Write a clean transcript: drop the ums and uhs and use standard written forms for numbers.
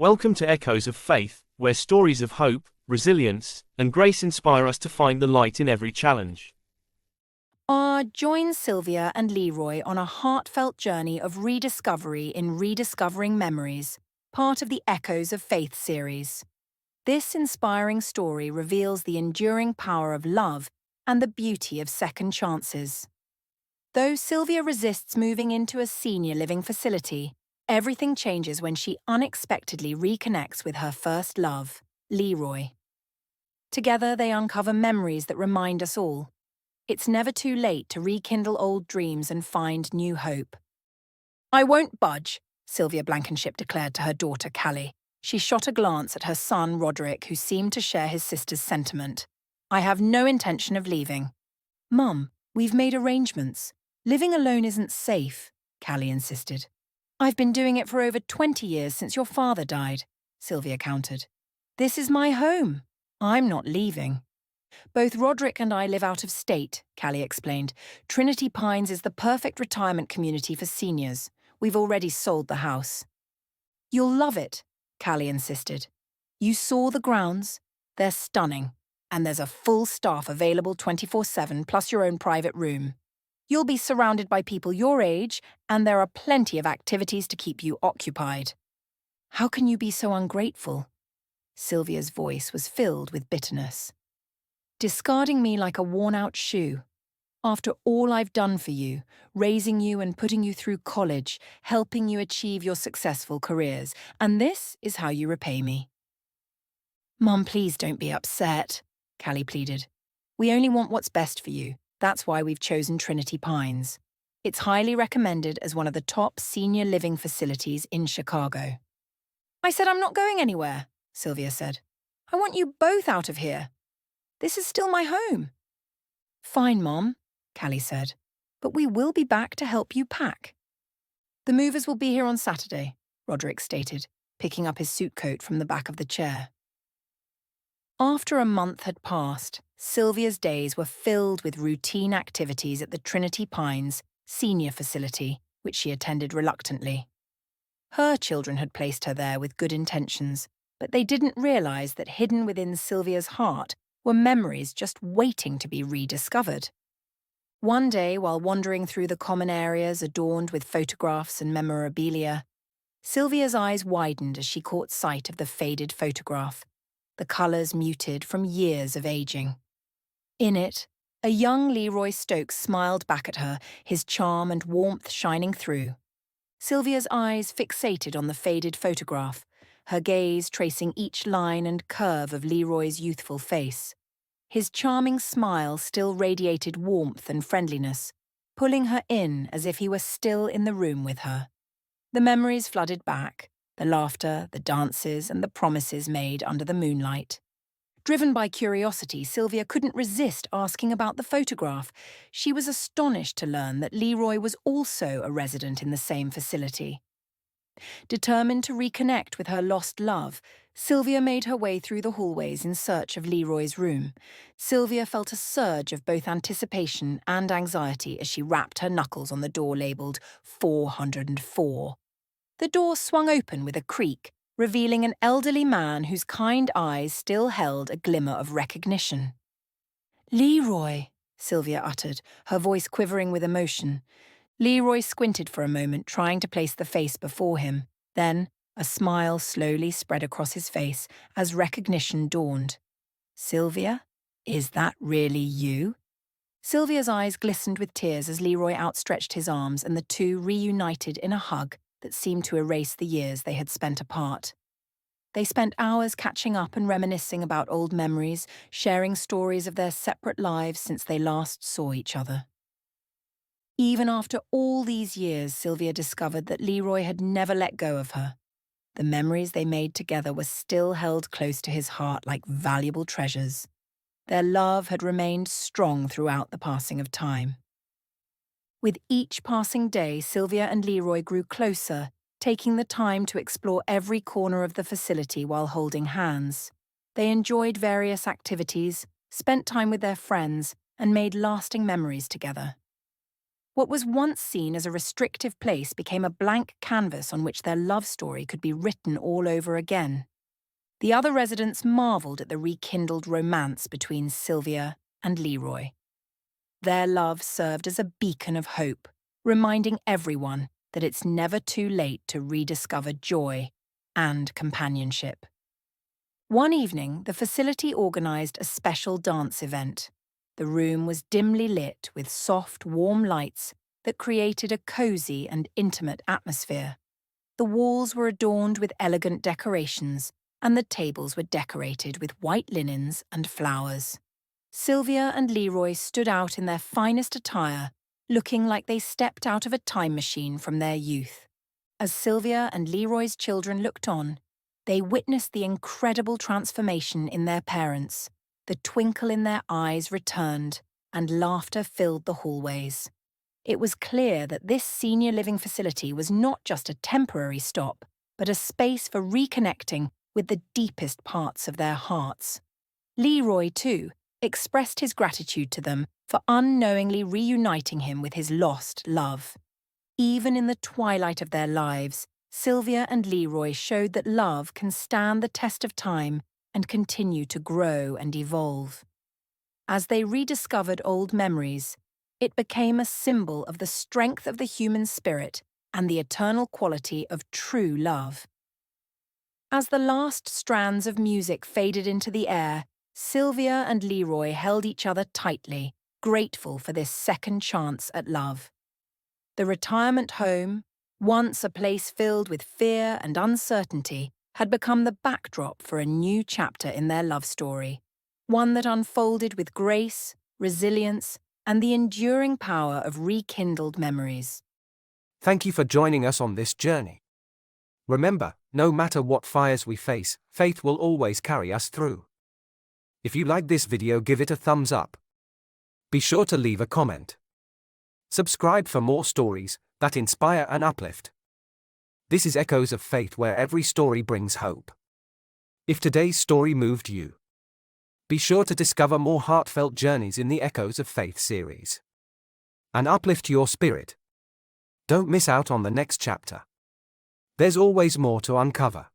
Welcome to Echoes of Faith, where stories of hope, resilience, and grace inspire us to find the light in every challenge. Join Sylvia and Leroy on a heartfelt journey of rediscovery in Rediscovering Memories, part of the Echoes of Faith series. This inspiring story reveals the enduring power of love and the beauty of second chances. Though Sylvia resists moving into a senior living facility, everything changes when she unexpectedly reconnects with her first love, Leroy. Together, they uncover memories that remind us all. It's never too late to rekindle old dreams and find new hope. "I won't budge," Sylvia Blankenship declared to her daughter Callie. She shot a glance at her son Roderick, who seemed to share his sister's sentiment. "I have no intention of leaving." "Mum, we've made arrangements. Living alone isn't safe," Callie insisted. "I've been doing it for over 20 years since your father died," Sylvia countered. "This is my home. I'm not leaving." "Both Roderick and I live out of state," Callie explained. "Trinity Pines is the perfect retirement community for seniors. We've already sold the house." "You'll love it," Callie insisted. "You saw the grounds? They're stunning. And there's a full staff available 24/7 plus your own private room. You'll be surrounded by people your age, and there are plenty of activities to keep you occupied." "How can you be so ungrateful?" Sylvia's voice was filled with bitterness. "Discarding me like a worn-out shoe. After all I've done for you, raising you and putting you through college, helping you achieve your successful careers, and this is how you repay me." "Mum, please don't be upset," Callie pleaded. "We only want what's best for you. That's why we've chosen Trinity Pines. It's highly recommended as one of the top senior living facilities in Chicago." "I said I'm not going anywhere," Sylvia said. "I want you both out of here. This is still my home." "Fine, Mom," Callie said, "but we will be back to help you pack." "The movers will be here on Saturday," Roderick stated, picking up his suit coat from the back of the chair. After a month had passed, Sylvia's days were filled with routine activities at the Trinity Pines senior facility, which she attended reluctantly. Her children had placed her there with good intentions, but they didn't realize that hidden within Sylvia's heart were memories just waiting to be rediscovered. One day, while wandering through the common areas adorned with photographs and memorabilia, Sylvia's eyes widened as she caught sight of the faded photograph, the colours muted from years of aging. In it, a young Leroy Stokes smiled back at her, his charm and warmth shining through. Sylvia's eyes fixated on the faded photograph, her gaze tracing each line and curve of Leroy's youthful face. His charming smile still radiated warmth and friendliness, pulling her in as if he were still in the room with her. The memories flooded back, the laughter, the dances, and the promises made under the moonlight. Driven by curiosity, Sylvia couldn't resist asking about the photograph. She was astonished to learn that Leroy was also a resident in the same facility. Determined to reconnect with her lost love, Sylvia made her way through the hallways in search of Leroy's room. Sylvia felt a surge of both anticipation and anxiety as she rapped her knuckles on the door labelled 404. The door swung open with a creak, revealing an elderly man whose kind eyes still held a glimmer of recognition. "Leroy," Sylvia uttered, her voice quivering with emotion. Leroy squinted for a moment, trying to place the face before him. Then, a smile slowly spread across his face as recognition dawned. "Sylvia, is that really you?" Sylvia's eyes glistened with tears as Leroy outstretched his arms and the two reunited in a hug that seemed to erase the years they had spent apart. They spent hours catching up and reminiscing about old memories, sharing stories of their separate lives since they last saw each other. Even after all these years, Sylvia discovered that Leroy had never let go of her. The memories they made together were still held close to his heart like valuable treasures. Their love had remained strong throughout the passing of time. With each passing day, Sylvia and Leroy grew closer, taking the time to explore every corner of the facility while holding hands. They enjoyed various activities, spent time with their friends, and made lasting memories together. What was once seen as a restrictive place became a blank canvas on which their love story could be written all over again. The other residents marvelled at the rekindled romance between Sylvia and Leroy. Their love served as a beacon of hope, reminding everyone that it's never too late to rediscover joy and companionship. One evening, the facility organised a special dance event. The room was dimly lit with soft, warm lights that created a cosy and intimate atmosphere. The walls were adorned with elegant decorations, and the tables were decorated with white linens and flowers. Sylvia and Leroy stood out in their finest attire, looking like they stepped out of a time machine from their youth. As Sylvia and Leroy's children looked on, they witnessed the incredible transformation in their parents. The twinkle in their eyes returned, and laughter filled the hallways. It was clear that this senior living facility was not just a temporary stop, but a space for reconnecting with the deepest parts of their hearts. Leroy, too, expressed his gratitude to them for unknowingly reuniting him with his lost love. Even in the twilight of their lives, Sylvia and Leroy showed that love can stand the test of time and continue to grow and evolve. As they rediscovered old memories, it became a symbol of the strength of the human spirit and the eternal quality of true love. As the last strands of music faded into the air, Sylvia and Leroy held each other tightly, grateful for this second chance at love. The retirement home, once a place filled with fear and uncertainty, had become the backdrop for a new chapter in their love story, one that unfolded with grace, resilience, and the enduring power of rekindled memories. Thank you for joining us on this journey. Remember, no matter what fires we face, faith will always carry us through. If you like this video, give it a thumbs up. Be sure to leave a comment. Subscribe for more stories that inspire and uplift. This is Echoes of Faith, where every story brings hope. If today's story moved you, be sure to discover more heartfelt journeys in the Echoes of Faith series and uplift your spirit. Don't miss out on the next chapter. There's always more to uncover.